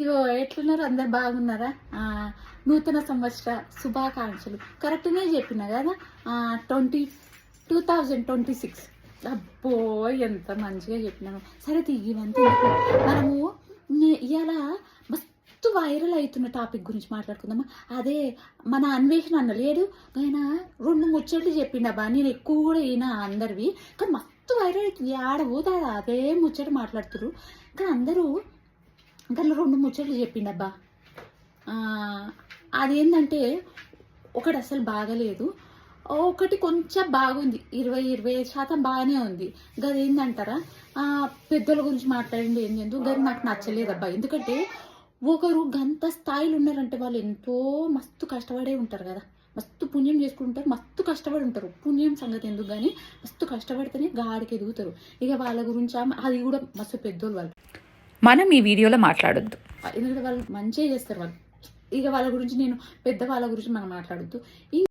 ఇగో ఎట్లున్నారు? అందరు బాగున్నారా? నూతన సంవత్సర శుభాకాంక్షలు. కరెక్ట్‌నే చెప్పిన కదా! 2026 అబ్బో! ఎంత మంచిగా చెప్పినాను. సరే ఇవంతా ఎందుకు? మనము ఇయాల మస్తు వైరల్ అయితున్న టాపిక్ గురించి మాట్లాడుకుందామా? అదే మన అన్వేషణ అన్న లేడు, ఆయన 2 ముచ్చట్లు చెప్పిండబ్బా. నేను ఎక్కువ కూడా ఈయన అందరివి, కానీ మస్తు వైరల్ అవుతుంది. ఆడ పోతే అదే ముచ్చట మాట్లాడుతుర్రు. కానీ అందరూ దాంట్లో 2 ముచ్చట్లు చెప్పిండబ్బా. అదేంటంటే ఒకటి అసలు బాగలేదు, ఒకటి కొంచెం బాగుంది. 20-25% బాగానే ఉంది. గదేందంటారా? పెద్దల గురించి మాట్లాడింది ఏంటో గది నాకు నచ్చలేదబ్బా. ఎందుకంటే ఒకరు గంత స్థాయిలో ఉన్నారంటే వాళ్ళు ఎంతో మస్తు కష్టపడే ఉంటారు కదా, మస్తు పుణ్యం చేసుకుంటారు, మస్తు కష్టపడి ఉంటారు. పుణ్యం సంగతి ఎందుకు కానీ మస్తు కష్టపడితేనే గాడికి ఎదుగుతారు. ఇక వాళ్ళ గురించి అది కూడా మస్తు పెద్దోళ్ళు వాళ్ళు. మనం ఈ వీడియోలో మాట్లాడొద్దు, ఎందుకంటే వాళ్ళు మంచిగా చేస్తారు వాళ్ళు. ఇక వాళ్ళ గురించి నేను పెద్ద వాళ్ళ గురించి మనం మాట్లాడొద్దు.